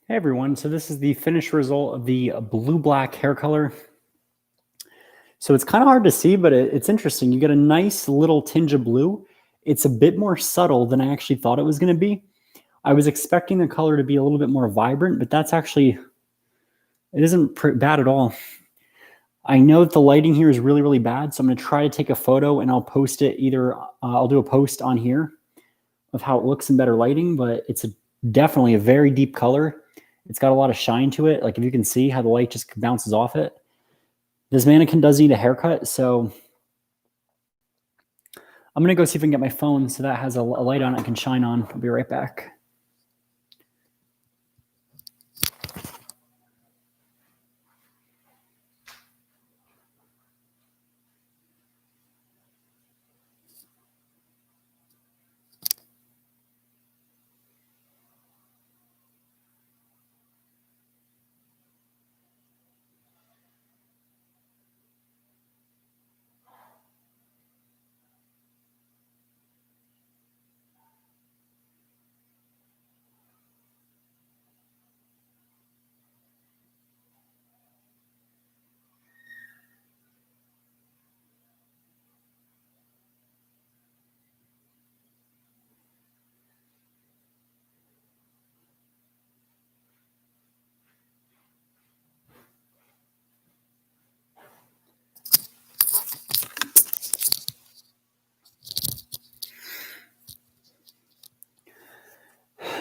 Hey everyone, so this is the finished result of the blue-black hair color. So it's kind of hard to see, but it's interesting. You get a nice little tinge of blue. It's a bit more subtle than I actually thought it was going to be. I was expecting the color to be a little bit more vibrant, but it isn't bad at all. I know that the lighting here is really, really bad, so I'm going to try to take a photo and I'll post it I'll do a post on here of how it looks in better lighting, but definitely a very deep color. It's got a lot of shine to it. Like if you can see how the light just bounces off it. This mannequin does need a haircut, so I'm going to go see if I can get my phone so that has a light on it I can shine on. I'll be right back.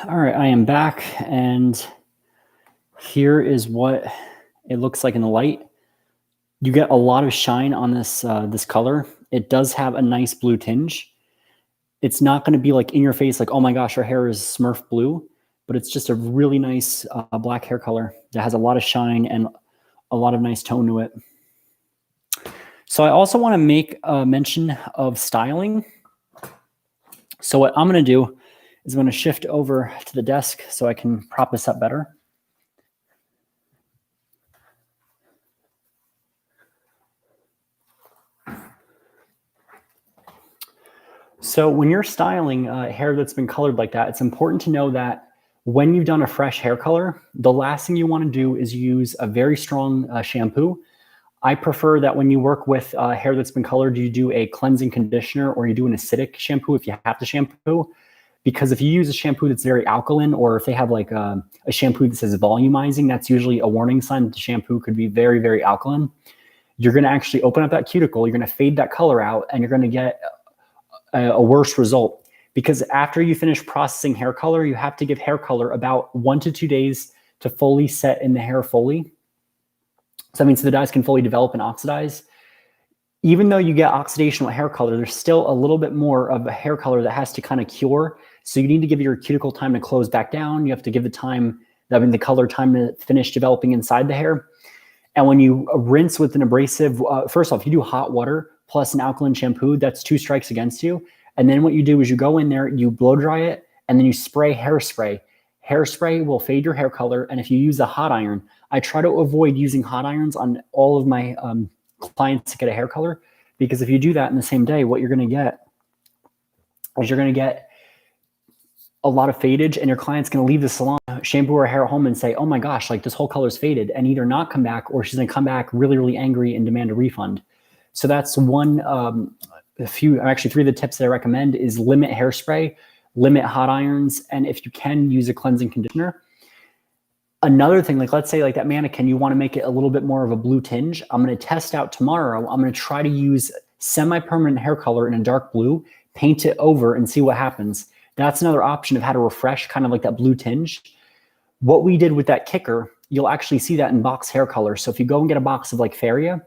All right, I am back, and here is what it looks like in the light. You get a lot of shine on this color. It does have a nice blue tinge. It's not going to be like in your face, like, oh my gosh, her hair is Smurf blue, but it's just a really nice black hair color that has a lot of shine and a lot of nice tone to it. So I also want to make a mention of styling. So what I'm going to do is I'm going to shift over to the desk so I can prop this up better. So when you're styling hair that's been colored like that, it's important to know that when you've done a fresh hair color, the last thing you want to do is use a very strong shampoo. I prefer that when you work with hair that's been colored, you do a cleansing conditioner or you do an acidic shampoo if you have to shampoo. Because if you use a shampoo that's very alkaline, or if they have like a shampoo that says volumizing, that's usually a warning sign that the shampoo could be very, very alkaline. You're going to actually open up that cuticle, you're going to fade that color out, and you're going to get a worse result. Because after you finish processing hair color, you have to give hair color about 1 to 2 days to fully set in the hair fully. So that means the dyes can fully develop and oxidize. Even though you get oxidation with hair color, there's still a little bit more of a hair color that has to kind of cure. So you need to give your cuticle time to close back down. You have to give the color time to finish developing inside the hair. And when you rinse with an abrasive, first off, you do hot water plus an alkaline shampoo, that's 2 strikes against you. And then what you do is you go in there, you blow dry it, and then you spray hairspray. Hairspray will fade your hair color. And if you use a hot iron, I try to avoid using hot irons on all of my clients to get a hair color, because if you do that in the same day, what you're going to get is you're going to get a lot of fadage, and your client's going to leave the salon, shampoo her hair at home, and say, oh my gosh, like this whole color's faded, and either not come back, or she's going to come back really, really angry and demand a refund. So that's actually 3 of the tips that I recommend is limit hairspray, limit hot irons, and if you can, use a cleansing conditioner. Another thing, like let's say like that mannequin, you want to make it a little bit more of a blue tinge. I'm going to test out tomorrow. I'm going to try to use semi-permanent hair color in a dark blue, paint it over and see what happens. That's another option of how to refresh kind of like that blue tinge. What we did with that kicker, you'll actually see that in box hair color. So if you go and get a box of like Faria,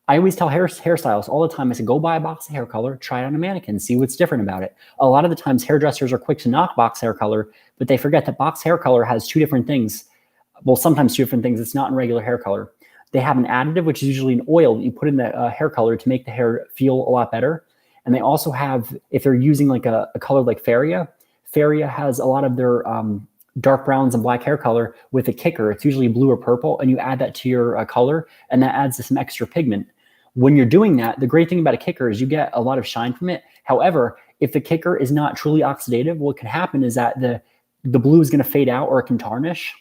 I always tell hairstylists all the time, I say, go buy a box of hair color, try it on a mannequin, see what's different about it. A lot of the times hairdressers are quick to knock box hair color, but they forget that box hair color has 2 different things. Well, sometimes 2 different things. It's not in regular hair color. They have an additive, which is usually an oil that you put in the hair color to make the hair feel a lot better. And they also have, if they're using like a color like Faria, Faria has a lot of their dark browns and black hair color with a kicker. It's usually blue or purple, and you add that to your color, and that adds some extra pigment. When you're doing that, the great thing about a kicker is you get a lot of shine from it. However, if the kicker is not truly oxidative, what can happen is that the blue is going to fade out or it can tarnish.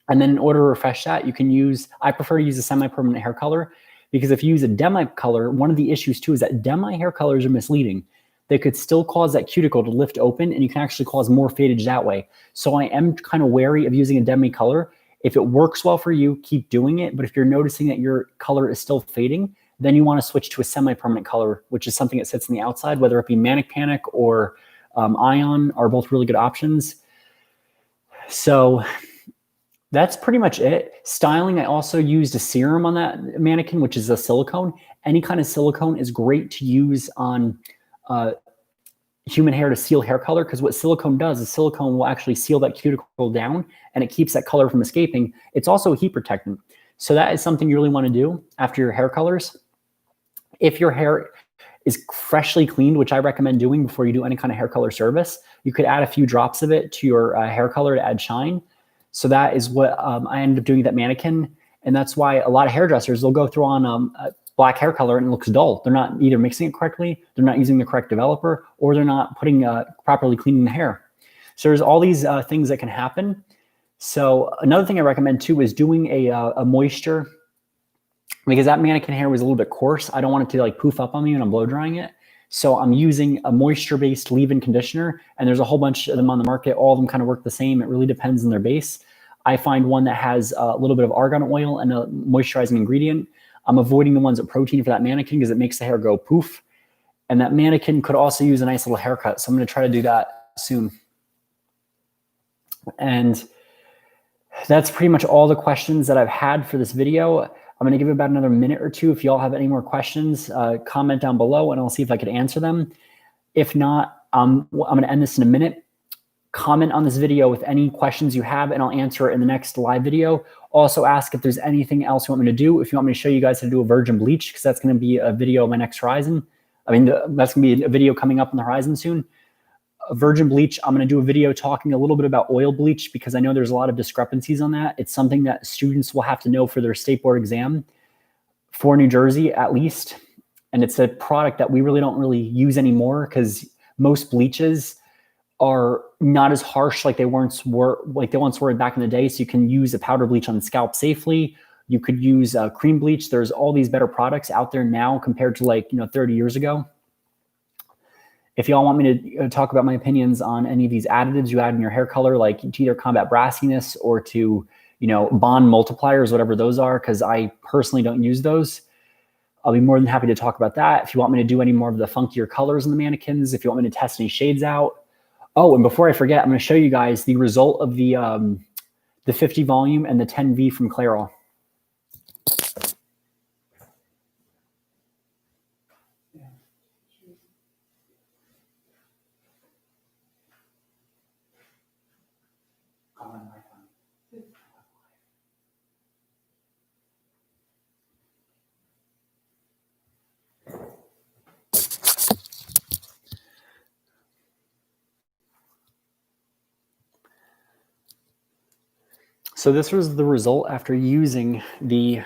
And then in order to refresh that, you can use, I prefer to use a semi-permanent hair color, because if you use a demi color, one of the issues too is that demi hair colors are misleading. They could still cause that cuticle to lift open, and you can actually cause more fadeage that way. So I am kind of wary of using a demi color. If it works well for you, keep doing it. But if you're noticing that your color is still fading, then you want to switch to a semi-permanent color, which is something that sits on the outside, whether it be Manic Panic or Ion are both really good options. So that's pretty much it. Styling, I also used a serum on that mannequin, which is a silicone. Any kind of silicone is great to use on human hair to seal hair color, because what silicone does is silicone will actually seal that cuticle down and it keeps that color from escaping. It's also a heat protectant. So that is something you really want to do after your hair colors. If your hair is freshly cleaned, which I recommend doing before you do any kind of hair color service, you could add a few drops of it to your hair color to add shine. So that is what I ended up doing with that mannequin. And that's why a lot of hairdressers, they'll go through on black hair color and it looks dull. They're not either mixing it correctly, they're not using the correct developer, or they're not putting properly cleaning the hair. So there's all these things that can happen. So another thing I recommend too is doing a moisture, because that mannequin hair was a little bit coarse. I don't want it to like poof up on me when I'm blow drying it. So I'm using a moisture-based leave-in conditioner, and there's a whole bunch of them on the market. All of them kind of work the same. It really depends on their base. I find one that has a little bit of argan oil and a moisturizing ingredient. I'm avoiding the ones with protein for that mannequin because it makes the hair go poof. And that mannequin could also use a nice little haircut. So I'm going to try to do that soon. And that's pretty much all the questions that I've had for this video. I'm going to give it about another minute or two. If y'all have any more questions, comment down below and I'll see if I could answer them. If not, I'm going to end this in a minute. Comment on this video with any questions you have and I'll answer it in the next live video. Also ask if there's anything else you want me to do. If you want me to show you guys how to do a virgin bleach, because that's going to be a video of my next horizon. I mean, that's going to be a video coming up on the horizon soon. A virgin bleach, I'm going to do a video talking a little bit about oil bleach, because I know there's a lot of discrepancies on that. It's something that students will have to know for their state board exam for New Jersey at least. And it's a product that we really don't use anymore, because most bleaches are not as harsh like they once were back in the day. So you can use a powder bleach on the scalp safely. You could use cream bleach. There's all these better products out there now compared to 30 years ago. If y'all want me to talk about my opinions on any of these additives you add in your hair color, like to either combat brassiness or to, bond multipliers, whatever those are, because I personally don't use those, I'll be more than happy to talk about that. If you want me to do any more of the funkier colors in the mannequins, if you want me to test any shades out. Oh, and before I forget, I'm going to show you guys the result of the 50 volume and the 10V from Clairol. So this was the result after using the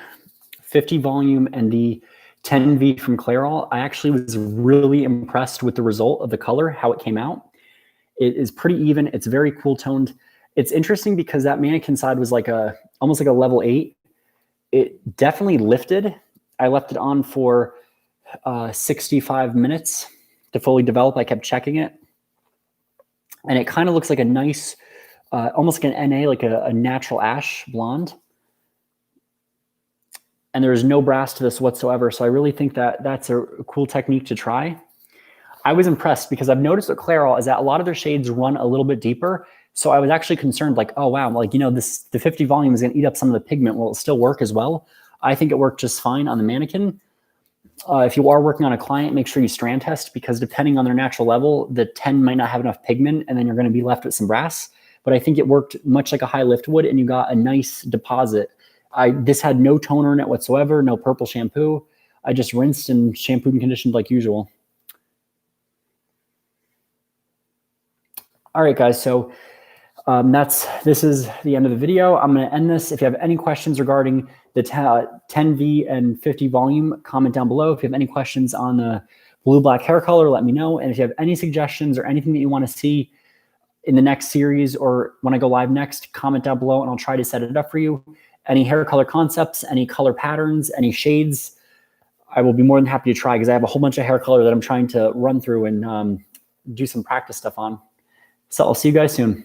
50 volume and the 10V from Clairol. I actually was really impressed with the result of the color, how it came out. It is pretty even. It's very cool toned. It's interesting because that mannequin side was almost like a level 8. It definitely lifted. I left it on for 65 minutes to fully develop. I kept checking it. And it kind of looks like a nice, almost like an NA, like a natural ash blonde. And there's no brass to this whatsoever. So I really think that that's a cool technique to try. I was impressed because I've noticed with Clairol is that a lot of their shades run a little bit deeper. So I was actually concerned, like, oh, wow, like, the 50 volume is going to eat up some of the pigment. Will it still work as well? I think it worked just fine on the mannequin. If you are working on a client, make sure you strand test, because depending on their natural level, the 10 might not have enough pigment and then you're going to be left with some brass. But I think it worked much like a high lift would and you got a nice deposit. This had no toner in it whatsoever, no purple shampoo. I just rinsed and shampooed and conditioned like usual. All right, guys, so this is the end of the video. I'm going to end this. If you have any questions regarding the 10V and 50 volume, comment down below. If you have any questions on the blue-black hair color, let me know. And if you have any suggestions or anything that you want to see in the next series or when I go live next, comment down below and I'll try to set it up for you. Any hair color concepts, any color patterns, any shades, I will be more than happy to try because I have a whole bunch of hair color that I'm trying to run through and do some practice stuff on. So I'll see you guys soon.